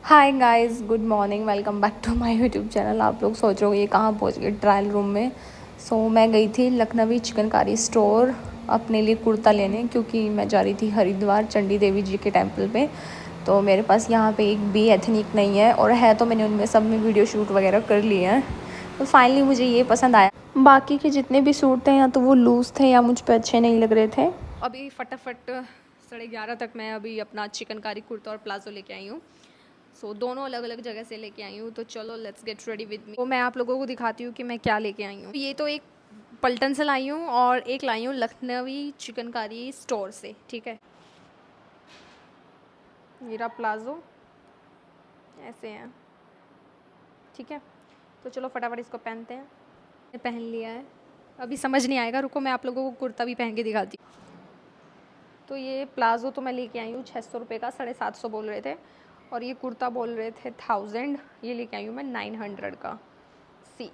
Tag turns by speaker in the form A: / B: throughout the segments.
A: Hi guys, good morning, welcome back to my YouTube channel. आप लोग सोच रहे हो ये कहाँ पहुँच गए ट्रायल रूम में। मैं गई थी लखनवी चिकनकारी स्टोर अपने लिए कुर्ता लेने, क्योंकि मैं जा रही थी हरिद्वार चंडी देवी जी के टेंपल पे। तो मेरे पास यहाँ पे एक भी एथनिक नहीं है, और है तो मैंने उनमें सब में वीडियो शूट वगैरह कर लिए हैं। तो फाइनली मुझे ये पसंद आया। बाकी के जितने भी सूट थे या तो वो लूज़ थे या मुझ पर अच्छे नहीं लग रहे थे। अभी फटाफट 11:30 तक मैं अभी अपना चिकनकारी कुर्ता और प्लाजो लेके आई हूँ। दोनों अलग अलग जगह से लेके आई हूँ। तो चलो let's get ready with me. तो मैं आप लोगों को दिखाती हूँ कि मैं क्या लेके आई हूँ। ये तो एक पल्टन से लाई हूँ और एक लाई हूँ लखनवी चिकनकारी स्टोर से। ठीक है, मेरा प्लाजो ऐसे है। ठीक है, तो चलो फटाफट इसको पहनते हैं। मैंने पहन लिया है। अभी समझ नहीं आएगा, रुको मैं आप लोगों को कुर्ता भी पहन के दिखाती हूँ। तो ये प्लाजो तो मैं लेके आई हूँ 600 रुपये का, 750 बोल रहे थे। और ये कुर्ता बोल रहे थे 1000। ये लेके आई हूँ मैं 900 का। सी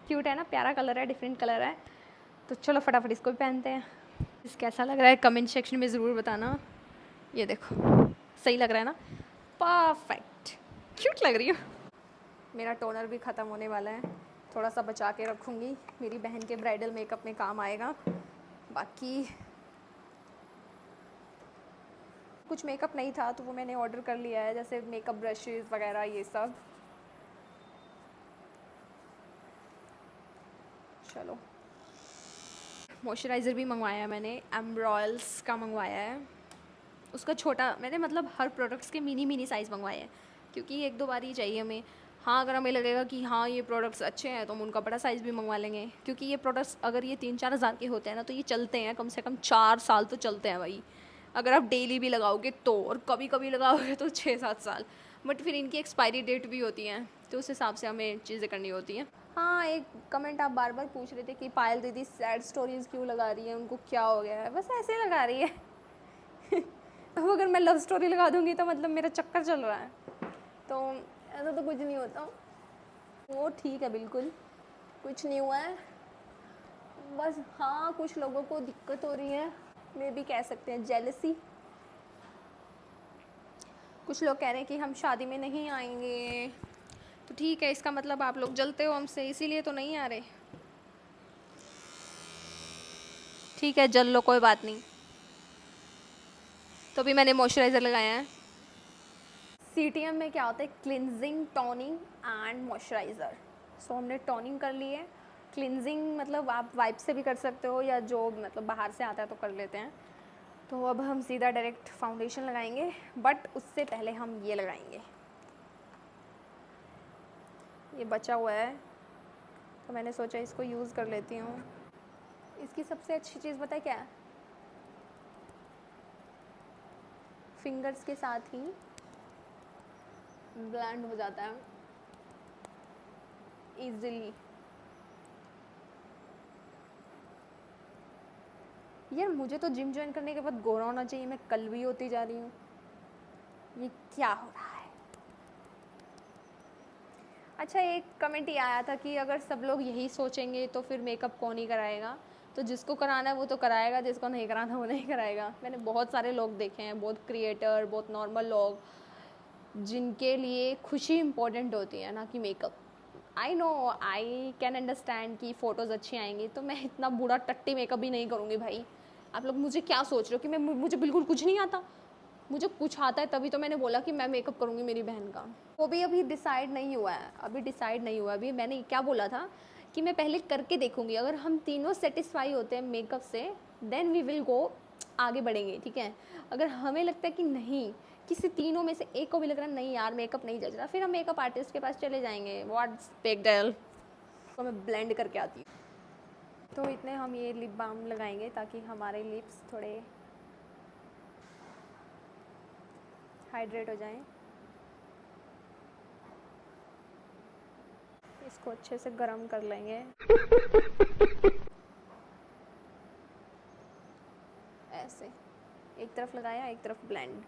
A: क्यूट है ना, प्यारा कलर है, डिफरेंट कलर है। तो चलो फटाफट इसको भी पहनते हैं। इस कैसा लग रहा है कमेंट सेक्शन में ज़रूर बताना। ये देखो, सही लग रहा है ना, परफेक्ट, क्यूट लग रही है। मेरा टोनर भी ख़त्म होने वाला है, थोड़ा सा बचा के रखूँगी, मेरी बहन के ब्राइडल मेकअप में काम आएगा। बाकी कुछ मेकअप नहीं था तो वो मैंने ऑर्डर कर लिया है, जैसे मेकअप ब्रशेज़ वगैरह ये सब। चलो, मॉइस्चराइज़र भी मंगवाया है मैंने, एम्ब्रॉयल्स का मंगवाया है। उसका छोटा मैंने मतलब हर प्रोडक्ट्स के मिनी मिनी साइज़ मंगवाए हैं, क्योंकि एक दो बार ही चाहिए हमें। हाँ, अगर हमें लगेगा कि हाँ ये प्रोडक्ट्स अच्छे हैं तो हम उनका बड़ा साइज़ भी मंगवा लेंगे, क्योंकि ये प्रोडक्ट्स अगर ये 3-4 हज़ार के होते हैं ना तो ये चलते हैं कम से कम 4 साल तो चलते हैं भाई। अगर आप डेली भी लगाओगे तो, और कभी कभी लगाओगे तो 6-7 साल। बट फिर इनकी एक्सपायरी डेट भी होती है, तो उस हिसाब से हमें चीज़ें करनी होती हैं। हाँ, एक कमेंट आप बार बार पूछ रहे थे कि पायल दीदी सैड स्टोरीज़ क्यों लगा रही है, उनको क्या हो गया है। बस ऐसे लगा रही है। अब अगर मैं लव स्टोरी लगा दूंगी तो मतलब मेरा चक्कर चल रहा है, तो ऐसा तो कुछ नहीं होता। वो ठीक है, बिल्कुल कुछ नहीं हुआ है। बस हाँ, कुछ लोगों को दिक्कत हो रही है, मे भी कह सकते हैं जेलसी। कुछ लोग कह रहे हैं कि हम शादी में नहीं आएंगे। तो ठीक है, इसका मतलब आप लोग जलते हो हमसे, इसीलिए तो नहीं आ रहे। ठीक है, जल लो, कोई बात नहीं। तो भी मैंने मॉइस्चराइज़र लगाया है। सीटीएम में क्या होता है, क्लिनजिंग, टोनिंग एंड मॉइस्चराइज़र। हमने टोनिंग कर ली है। क्लिनजिंग मतलब आप वाइप से भी कर सकते हो, या जो मतलब बाहर से आता है तो कर लेते हैं। तो अब हम सीधा डायरेक्ट फाउंडेशन लगाएंगे, बट उससे पहले हम ये लगाएंगे। ये बचा हुआ है तो मैंने सोचा इसको यूज़ कर लेती हूँ। इसकी सबसे अच्छी चीज़ पता है क्या है, फिंगर्स के साथ ही ब्लेंड हो जाता है ईजिली। यार मुझे तो जिम ज्वाइन करने के बाद गोरा होना चाहिए, मैं कल भी होती जा रही हूँ। ये क्या हो रहा है। अच्छा, एक कमेंट ये आया था कि अगर सब लोग यही सोचेंगे तो फिर मेकअप कौन ही कराएगा। तो जिसको कराना है वो तो कराएगा, जिसको नहीं कराना वो नहीं कराएगा। मैंने बहुत सारे लोग देखे हैं, बहुत क्रिएटर, बहुत नॉर्मल लोग, जिनके लिए खुशी इम्पोर्टेंट होती है ना कि makeup. I know, I can understand कि फ़ोटोज़ अच्छी आएंगी, तो मैं इतना बूढ़ा टट्टी मेकअप भी नहीं करूँगी भाई। आप लोग मुझे क्या सोच रहे हो कि मुझे बिल्कुल कुछ नहीं आता। मुझे कुछ आता है, तभी तो मैंने बोला कि मैं मेकअप करूँगी मेरी बहन का। वो भी अभी डिसाइड नहीं हुआ है, अभी डिसाइड नहीं हुआ। अभी मैंने क्या बोला था कि मैं पहले करके देखूँगी, अगर हम तीनों सेटिस्फाई होते हैं मेकअप से, देन वी विल गो, आगे बढ़ेंगे। ठीक है, अगर हमें लगता है कि नहीं, किसी तीनों में से एक को भी लग रहा नहीं यार मेकअप नहीं जच रहा, फिर हम मेकअप आर्टिस्ट के पास चले जाएंगे। What's big deal. तो मैं ब्लेंड करके आती हूँ। तो इतने हम ये लिप बाम लगाएंगे ताकि हमारे लिप्स थोड़े हाइड्रेट हो जाएं। इसको अच्छे से गर्म कर लेंगे ऐसे। एक तरफ लगाया, एक तरफ blend.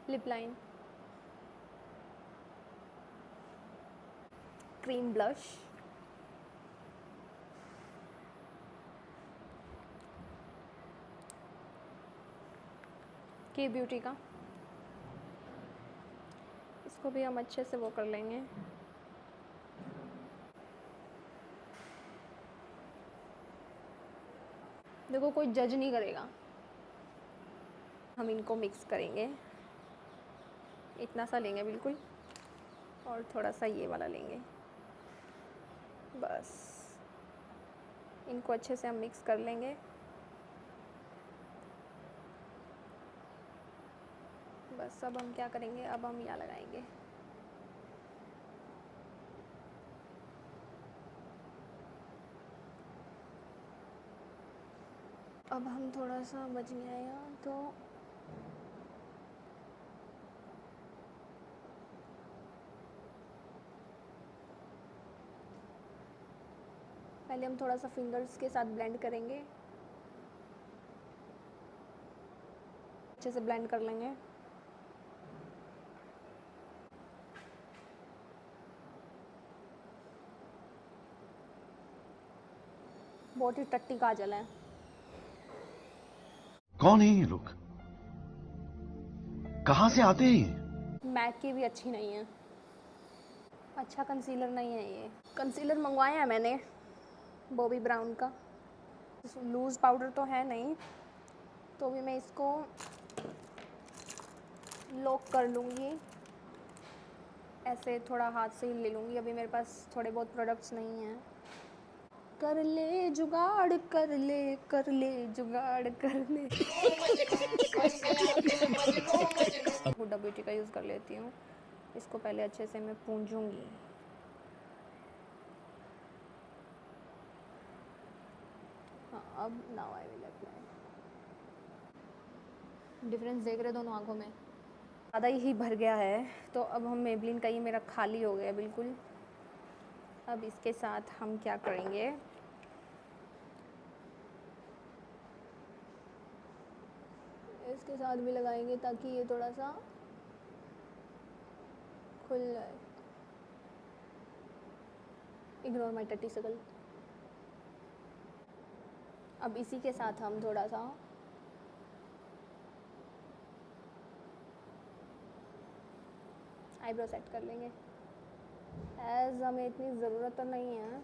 A: Lip line, cream blush, की ब्यूटी का। इसको भी हम अच्छे से वो कर लेंगे। देखो कोई जज नहीं करेगा। हम इनको मिक्स करेंगे, इतना सा लेंगे बिल्कुल, और थोड़ा सा ये वाला लेंगे। बस इनको अच्छे से हम मिक्स कर लेंगे। बस अब हम क्या करेंगे, अब हम यहाँ लगाएंगे। अब हम थोड़ा सा बच गया यहाँ तो पहले हम थोड़ा सा फिंगर्स के साथ ब्लेंड करेंगे, अच्छे से ब्लेंड कर लेंगे। बहुत ही टट्टी काजल है।
B: कौन है ये लोग, कहाँ से आते हैं?
A: मैक की भी अच्छी नहीं है, अच्छा कंसीलर नहीं है ये। कंसीलर मंगवाया है मैंने बॉबी ब्राउन का, लूज़ पाउडर तो है नहीं, तो भी मैं इसको लॉक कर लूँगी, ऐसे थोड़ा हाथ से ही ले लूँगी। अभी मेरे पास थोड़े बहुत प्रोडक्ट्स नहीं हैं। कर ले जुगाड़, कर ले जुगाड़, कर ले। हुडा ब्यूटी का यूज़ कर लेती हूँ। इसको पहले अच्छे से मैं पूंजूंगी। हाँ, अब now I will apply. Difference देख रहे दोनों आँखों में, ज़्यादा ही भर गया है, तो अब हम मेबलिन का ये मेरा खाली हो गया बिल्कुल। अब इसके साथ हम क्या करेंगे, इसके साथ भी लगाएंगे ताकि ये थोड़ा सा खुल जाए। इग्नोर माई टट्टी शकल। अब इसी के साथ हम थोड़ा सा आईब्रो सेट कर लेंगे। एज हमें इतनी ज़रूरत तो नहीं है,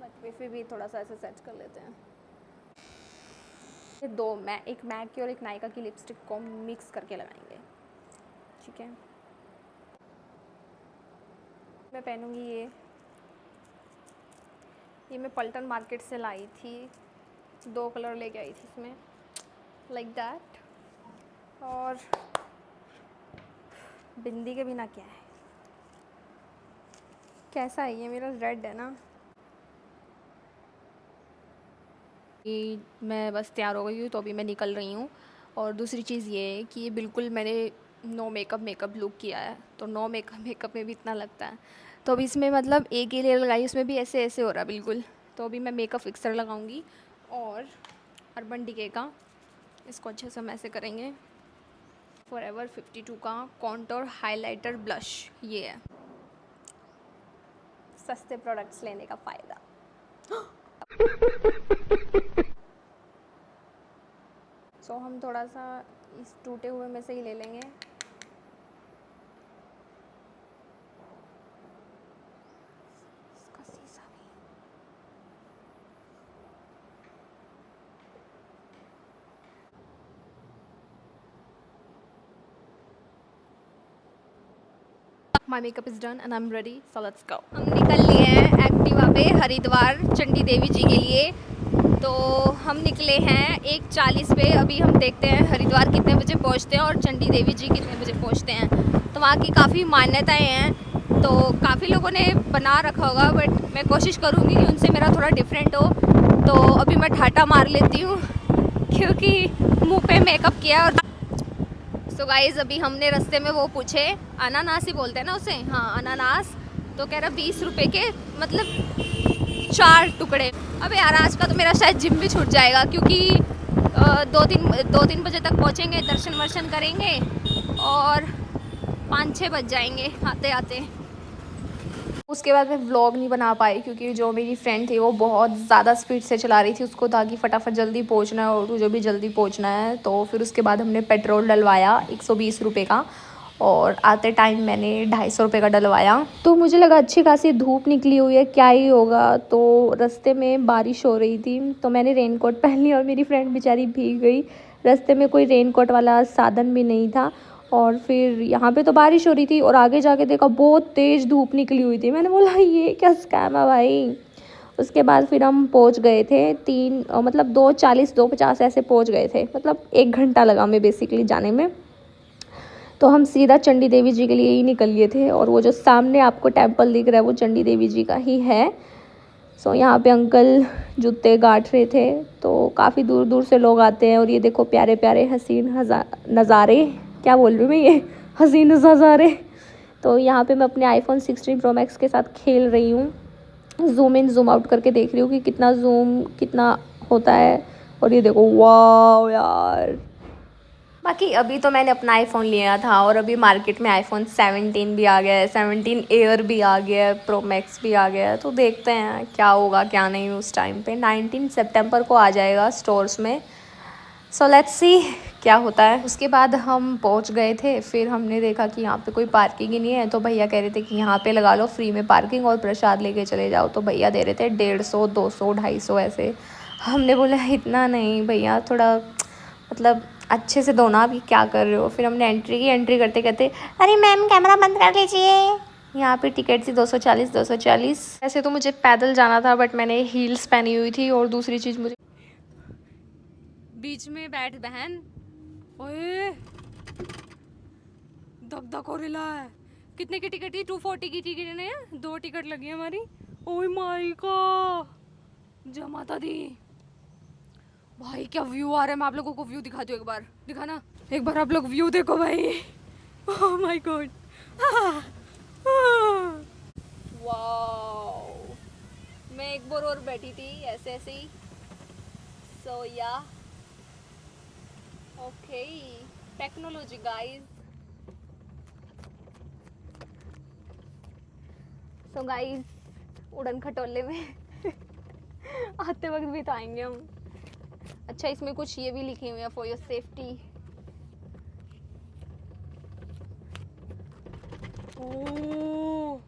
A: बट फिर भी थोड़ा सा ऐसे सेट कर लेते हैं। ये दो एक मैक की और एक नायका की लिपस्टिक को मिक्स करके लगाएंगे, ठीक है। मैं पहनूंगी ये मैं पल्टन मार्केट से लाई थी, 2 कलर लेके आई थी इसमें, लाइक दैट। और बिंदी के बिना क्या है, कैसा है ये मेरा रेड है ना। मैं बस तैयार हो गई हूँ, तो अभी मैं निकल रही हूँ। और दूसरी चीज़ ये है कि ये बिल्कुल मैंने नो मेकअप लुक किया है, तो नो मेकअप में भी इतना लगता है, तो अभी इसमें मतलब एक ही लेयर लगाई, उसमें भी ऐसे ऐसे हो रहा है बिल्कुल। तो अभी मैं मेकअप फिक्सर लगाऊंगी और अर्बन डिके का, इसको अच्छे से हम ऐसे करेंगे। फॉरएवर 52 का कॉन्टोर हाइलाइटर ब्लश, ये है। सस्ते प्रोडक्ट्स लेने का फ़ायदा। सो हम थोड़ा सा इस टूटे हुए में से ही ले लेंगे। इसका शीशा भी। My makeup is done and I'm ready, so let's go. हम निकल लिए हैं एक्टिवा पे हरिद्वार चंडी देवी जी के लिए। तो हम निकले हैं 1:40 पे। अभी हम देखते हैं हरिद्वार कितने बजे पहुंचते हैं और चंडी देवी जी कितने बजे पहुंचते हैं। तो वहाँ की काफ़ी मान्यताएं हैं, तो काफ़ी लोगों ने बना रखा होगा, बट मैं कोशिश करूँगी कि उनसे मेरा थोड़ा डिफरेंट हो। तो अभी मैं ठाटा मार लेती हूँ क्योंकि मुँह पे मेकअप किया। और सो गाइज़ अभी हमने रास्ते में वो पूछे, अनानास ही बोलते हैं ना उसे, हाँ अनानास। तो कह रहा 20 रुपये के मतलब 4 टुकड़े। अबे यार आज का तो मेरा शायद जिम भी छूट जाएगा, क्योंकि 2-3 बजे तक पहुँचेंगे, दर्शन वर्शन करेंगे और 5-6 बज जाएंगे आते आते। उसके बाद मैं व्लॉग नहीं बना पाई क्योंकि जो मेरी फ्रेंड थी वो बहुत ज़्यादा स्पीड से चला रही थी, उसको था कि फटाफट जल्दी पहुंचना है और तुझे भी जल्दी पहुंचना है। तो फिर उसके बाद हमने पेट्रोल डलवाया 120 रुपये का, और आते टाइम मैंने 250 रुपये का डलवाया। तो मुझे लगा अच्छी खासी धूप निकली हुई है, क्या ही होगा। तो रास्ते में बारिश हो रही थी तो मैंने रेनकोट पहन लिया और मेरी फ्रेंड बेचारी भीग गई। रास्ते में कोई रेनकोट वाला साधन भी नहीं था, और फिर यहाँ पे तो बारिश हो रही थी और आगे जाके देखा बहुत तेज़ धूप निकली हुई थी। मैंने बोला ये क्या स्कैम है भाई। उसके बाद फिर हम पहुँच गए थे 2:40 2:50 ऐसे पहुँच गए थे, मतलब 1 घंटा लगा हमें बेसिकली जाने में। तो हम सीधा चंडी देवी जी के लिए ही निकल लिए थे, और वो जो सामने आपको टेम्पल दिख रहा है वो चंडी देवी जी का ही है। सो यहाँ पे अंकल जूते गांठ रहे थे, तो काफ़ी दूर दूर से लोग आते हैं। और ये देखो प्यारे प्यारे हसीन नज़ारे, क्या बोल रही हूँ मैं, ये हसीन नज़ारे। तो यहाँ पे मैं अपने iPhone 16 Pro Max के साथ खेल रही हूँ, जूम इन जूम आउट करके देख रही हूँ कि कितना जूम कितना होता है। और ये देखो वाह यार। बाकी अभी तो मैंने अपना आईफोन लिया था और अभी मार्केट में iPhone 17 भी आ गया है, 17 एयर भी आ गया है, प्रो मैक्स भी आ गया है। तो देखते हैं क्या होगा क्या नहीं उस टाइम पे। 19 सितंबर को आ जाएगा स्टोर्स में। सो लेट्स सी क्या होता है। उसके बाद हम पहुंच गए थे, फिर हमने देखा कि यहाँ पे कोई पार्किंग ही नहीं है। तो भैया कह रहे थे कि यहाँ पे लगा लो फ्री में पार्किंग और प्रसाद लेके चले जाओ। तो भैया दे रहे थे 150 200 250 ऐसे। हमने बोला इतना नहीं भैया, थोड़ा मतलब अच्छे से दो ना, अभी क्या कर रहे हो। फिर हमने एंट्री करते कहते अरे मैम कैमरा बंद कर लीजिए। यहाँ पे टिकट थी 240 ऐसे। तो मुझे पैदल जाना था बट मैंने हील्स पहनी हुई थी, और दूसरी चीज़ मुझे बीच में बैठ बहन, ओए धक धक हो रहा है। कितने की टिकट थी? 240 की टिकट है, 2 टिकट लगी हमारी। ओए माई का जमाता दी भाई, क्या व्यू आ रहा है। मैं आप लोगों को व्यू दिखा दूँ एक बार, दिखाना एक बार आप लोग व्यू देखो भाई। Oh my God, wow. मैं एक बार और बैठी थी ऐसे ऐसे ही। सो या okay, technology guys. So guys उड़न खटोले में आते वक्त भी तो आएंगे हम। अच्छा इसमें कुछ ये भी लिखे हुए हैं फॉर योर सेफ्टी। ओह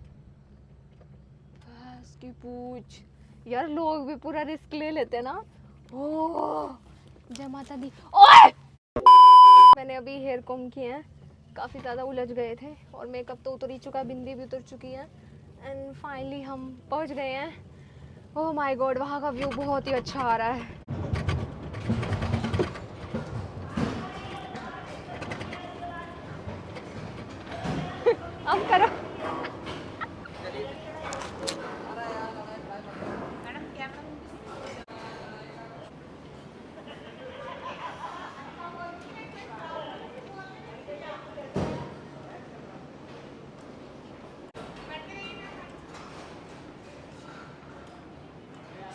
A: की पूछ यार, लोग भी पूरा रिस्क ले लेते हैं ना। ओह जय माता दी। ओए मैंने अभी हेयर कॉम किए हैं, काफ़ी ज़्यादा उलझ गए थे, और मेकअप तो उतर ही चुका, बिंदी भी उतर चुकी है। एंड फाइनली हम पहुंच गए हैं। ओह माय गॉड, वहाँ का व्यू बहुत ही अच्छा आ रहा है। अब करो।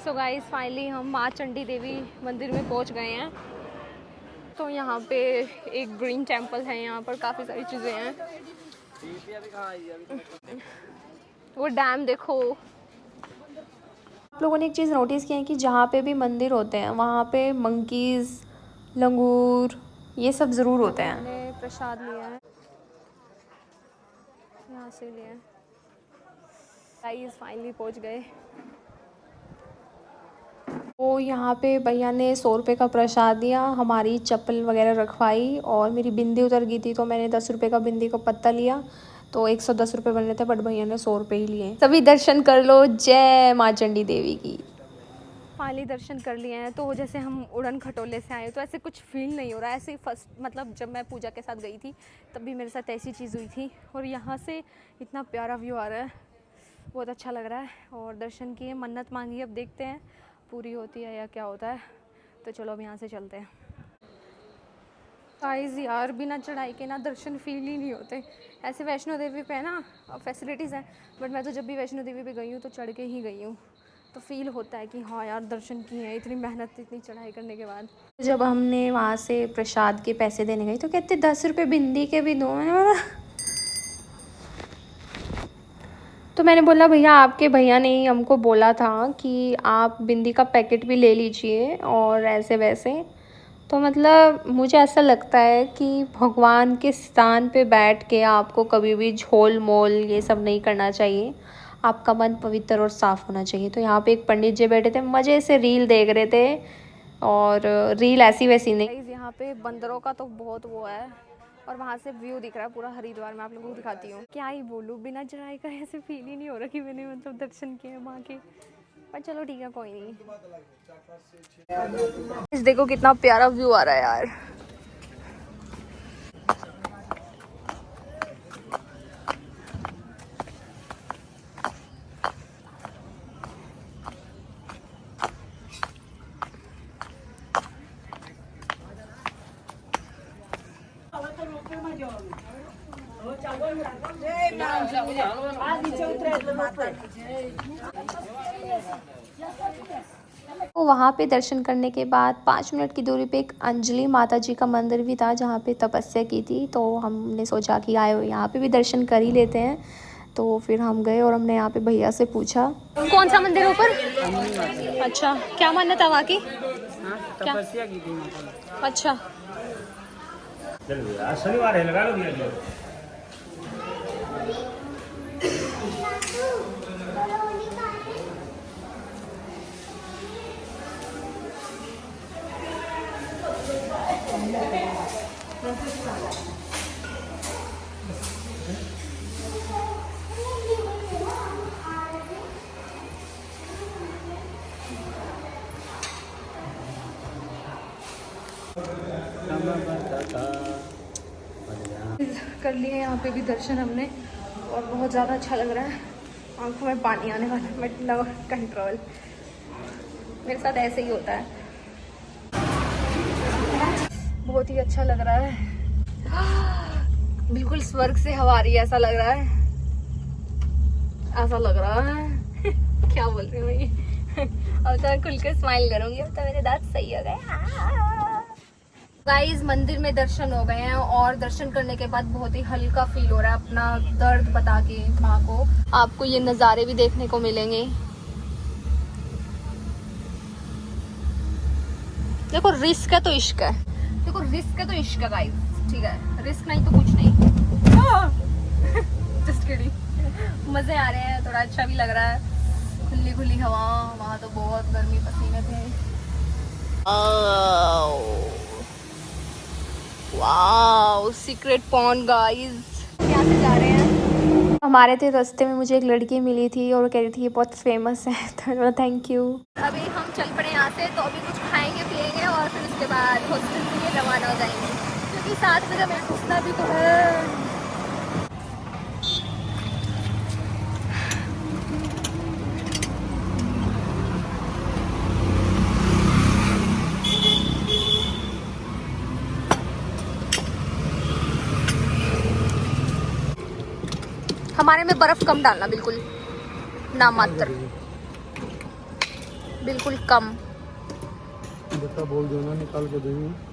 A: सो गाइस फाइनली हम माँ चंडी देवी मंदिर में पहुंच गए हैं। तो यहाँ पे एक ग्रीन टेम्पल है, यहाँ पर काफ़ी सारी चीज़ें हैं। वो डैम देखो। आप लोगों ने एक चीज़ नोटिस की है कि जहाँ पे भी मंदिर होते हैं वहाँ पे मंकीज़, लंगूर, ये सब ज़रूर होते हैं। मैंने प्रसाद लिया है, यहाँ से लिया। गाइस फाइनली पहुँच गए। तो यहाँ पे भैया ने 100 रुपये का प्रसाद दिया, हमारी चप्पल वगैरह रखवाई, और मेरी बिंदी उतर गई थी तो मैंने 10 रुपये का बिंदी का पत्ता लिया। तो 110 रुपये बन रहे थे बट भैया ने 100 रुपये ही लिए। सभी दर्शन कर लो, जय माँ चंडी देवी की। फाइनली दर्शन कर लिए हैं। तो जैसे हम उड़न खटोले से आए तो ऐसे कुछ फील नहीं हो रहा है। ऐसे फर्स्ट मतलब जब मैं पूजा के साथ गई थी तब भी मेरे साथ ऐसी चीज़ हुई थी, और यहाँ से इतना प्यारा व्यू आ रहा है, बहुत अच्छा लग रहा है। और दर्शन किए, मन्नत मांगी, अब देखते हैं पूरी होती है या क्या होता है। तो चलो अब यहाँ से चलते हैं। गाइस यार बिना चढ़ाई के ना दर्शन फील ही नहीं होते। ऐसे वैष्णो देवी पे है ना फैसिलिटीज़ हैं, बट मैं तो जब भी वैष्णो देवी पे गई हूँ तो चढ़ के ही गई हूँ। तो फील होता है कि हाँ यार दर्शन किए हैं इतनी मेहनत इतनी चढ़ाई करने के बाद। जब हमने वहाँ से प्रसाद के पैसे देने गई तो कहते 10 रुपये बिंदी के भी दो। मैंने बोला तो तो मैंने बोला भैया आपके भैया ने ही हमको बोला था कि आप बिंदी का पैकेट भी ले लीजिए और ऐसे वैसे। तो मतलब मुझे ऐसा लगता है कि भगवान के स्थान पे बैठ के आपको कभी भी झोल मोल ये सब नहीं करना चाहिए। आपका मन पवित्र और साफ़ होना चाहिए। तो यहाँ पे एक पंडित जी बैठे थे, मज़े से रील देख रहे थे, और रील ऐसी वैसी नहीं। यहाँ पे बंदरों का तो बहुत वो है, और वहाँ से व्यू दिख रहा है पूरा हरिद्वार। मैं आप लोगों को दिखाती हूँ। क्या ही बोलूँ, बिना चढ़ाई का ऐसे फील ही नहीं हो रहा कि मैंने मतलब दर्शन किए हैं वहाँ के। पर चलो ठीक है, कोई नहीं। इस देखो कितना प्यारा व्यू आ रहा है यार। तो वहाँ पे दर्शन करने के बाद 5 मिनट की दूरी पे एक अंजलि माता जी का मंदिर भी था जहाँ पे तपस्या की थी। तो हमने सोचा कि आए हो यहाँ पे भी दर्शन कर ही लेते हैं। तो फिर हम गए और हमने यहाँ पे भैया से पूछा कौन सा मंदिर ऊपर। अच्छा, क्या मान्यता था वहाँ की?
C: तपस्या की थी माता ने।
A: अच्छा,
C: आज शनिवार है, लगा लो भैया।
A: कर लिए यहाँ पे भी दर्शन हमने, और बहुत ज़्यादा अच्छा लग रहा है। आंखों में पानी आने वाला है, बट नो कंट्रोल। मेरे साथ ऐसे ही होता है। बहुत ही अच्छा लग रहा है, बिल्कुल स्वर्ग से हवा आ रही है ऐसा लग रहा है। ऐसा लग रहा है क्या बोल रही हूँ ये अब तो मैं खुल कर स्माइल करूंगी। अब तो मेरे दांत सही हो गए। गाइस, मंदिर में दर्शन हो गए हैं, और दर्शन करने के बाद बहुत ही हल्का फील हो रहा है। अपना दर्द बता के माँ को आपको ये नज़ारे भी देखने को मिलेंगे। देखो, रिस्क है तो इश्क है। देखो, रिस्क है तो इश्क है गाइस, ठीक है। रिस्क नहीं तो कुछ नहीं। Just kidding. मजे आ रहे हैं, थोड़ा अच्छा भी लग रहा है। खुली खुली हवा, वहाँ तो बहुत गर्मी, पसीने थे। Wow, secret pond guys. यहाँ से जा रहे हैं। हमारे थे रास्ते में मुझे एक लड़की मिली थी और कह रही थी ये बहुत फेमस है। तो थैंक यू। अभी हम चल पड़े यहाँ से, तो अभी कुछ खाएंगे पिएंगे और फिर उसके बाद हॉस्टल के लिए रवाना हो जाएंगे, क्योंकि 7 बजे हमें घुसना भी तो है। हमारे में बर्फ कम डालना, बिल्कुल नाम मात्र, बिल्कुल कम।
C: बेटा बोल देना, निकाल के देंगे।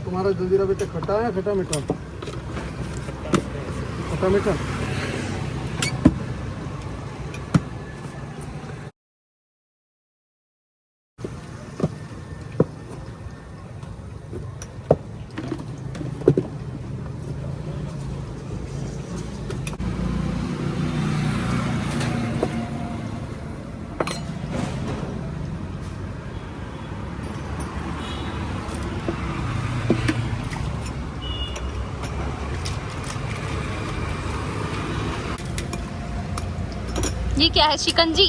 C: तुम्हारा जलजीरा बेटा खट्टा है, खट्टा मीठा? खट्टा मीठा।
A: ये क्या है? शिकंजी।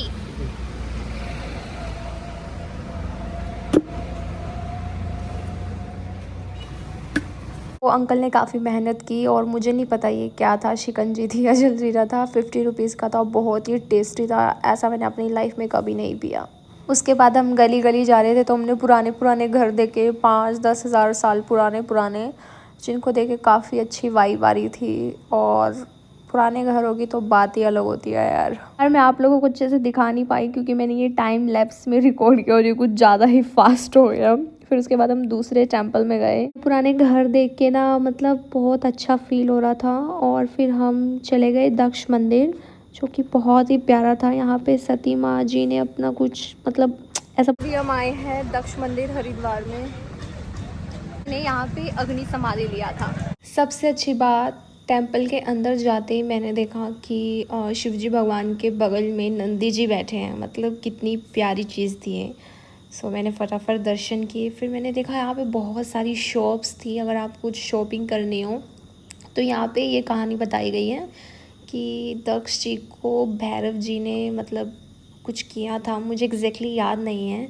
A: वो अंकल ने काफ़ी मेहनत की, और मुझे नहीं पता ये क्या था, शिकंजी थी या जलजीरा था। 50 रुपीज़ का था, बहुत ही टेस्टी था। ऐसा मैंने अपनी लाइफ में कभी नहीं पिया। उसके बाद हम गली गली जा रहे थे, तो हमने पुराने पुराने घर देखे, 5-10 हज़ार साल पुराने पुराने। जिनको देख के काफ़ी अच्छी वाइब आ रही थी। और पुराने घरों की तो बात ही अलग होती है यार। मैं आप लोगों को अच्छे से दिखा नहीं पाई क्योंकि मैंने ये टाइम लैप्स में रिकॉर्ड किया और ये कुछ ज़्यादा ही फास्ट हो गया। फिर उसके बाद हम दूसरे टेंपल में गए। पुराने घर देख के ना मतलब बहुत अच्छा फील हो रहा था। और फिर हम चले गए दक्ष मंदिर, जो कि बहुत ही प्यारा था। यहाँ पे सती माँ जी ने अपना कुछ मतलब ऐसा। हम आए हैं दक्ष मंदिर हरिद्वार में। ने यहाँ पे अग्नि समाधि लिया था। सबसे अच्छी बात, टेंपल के अंदर जाते ही मैंने देखा कि शिवजी भगवान के बगल में नंदी जी बैठे हैं। मतलब कितनी प्यारी चीज़ थी ये। सो मैंने फटाफट दर्शन किए। फिर मैंने देखा यहाँ पे बहुत सारी शॉप्स थी। अगर आप कुछ शॉपिंग करनी हो तो यहाँ पे ये कहानी बताई गई है कि दक्ष जी को भैरव जी ने मतलब कुछ किया था। मुझे एग्जैक्टली याद नहीं है,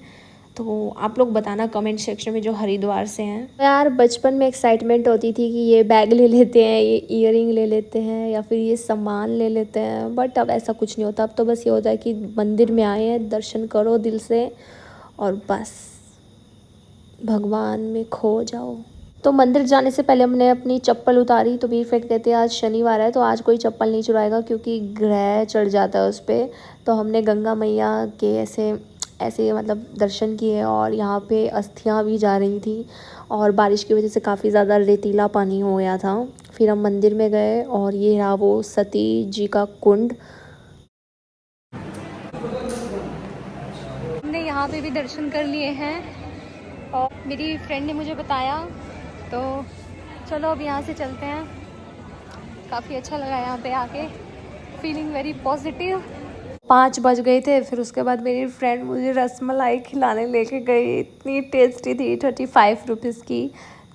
A: तो आप लोग बताना कमेंट सेक्शन में जो हरिद्वार से हैं। तो यार बचपन में एक्साइटमेंट होती थी कि ये बैग ले लेते हैं, ये ईयरिंग ले लेते हैं, या फिर ये सामान ले लेते हैं। बट अब ऐसा कुछ नहीं होता। अब तो बस ये होता है कि मंदिर में आए हैं, दर्शन करो दिल से और बस भगवान में खो जाओ। तो मंदिर जाने से पहले हमने अपनी चप्पल उतारी। तो मेरी फ्रेंड कहते हैं आज शनिवार है तो आज कोई चप्पल नहीं चुराएगा क्योंकि ग्रह चढ़ जाता है उस पर। तो हमने गंगा मैया के ऐसे मतलब दर्शन किए। और यहाँ पे अस्थियाँ भी जा रही थी और बारिश की वजह से काफ़ी ज़्यादा रेतीला पानी हो गया था। फिर हम मंदिर में गए और ये रहा वो सती जी का कुंड। हमने यहाँ पे भी दर्शन कर लिए हैं और मेरी फ्रेंड ने मुझे बताया, तो चलो अब यहाँ से चलते हैं। काफ़ी अच्छा लगा यहाँ पे आके, फीलिंग वेरी पॉजिटिव। 5 बज गए थे। फिर उसके बाद मेरी फ्रेंड मुझे रसमलाई खिलाने लेके गई। इतनी टेस्टी थी, 35 रुपीज़ की।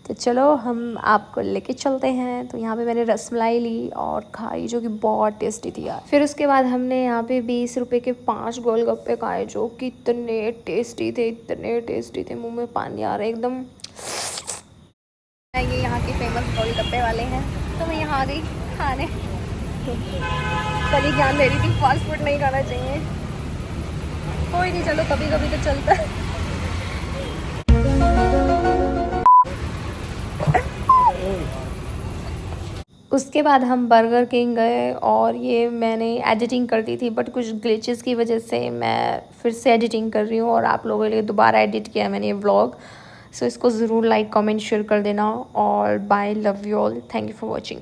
A: तो चलो हम आपको लेके चलते हैं। तो यहाँ पे मैंने रसमलाई ली और खाई, जो कि बहुत टेस्टी थी यार। फिर उसके बाद हमने यहाँ पे 20 रुपए के 5 गोलगप्पे खाए, जो कि इतने टेस्टी थे, मुँह में पानी आ रहा है एकदम। ये यहाँ के फेमस गोलगप्पे वाले हैं, तो मैं यहाँ आ गई खाने। कल ज्ञान दे रही थी फास्ट फूड नहीं खाना चाहिए। कोई नहीं, चलो कभी कभी तो चलता है। उसके बाद हम बर्गर किंग गए और ये मैंने एडिटिंग कर दी थी, बट कुछ ग्लिचेस की वजह से मैं फिर से एडिटिंग कर रही हूँ और आप लोगों के लिए दोबारा एडिट किया मैंने ये व्लॉग। सो इसको ज़रूर लाइक कमेंट शेयर कर देना। और bye, love you all, thank you for watching.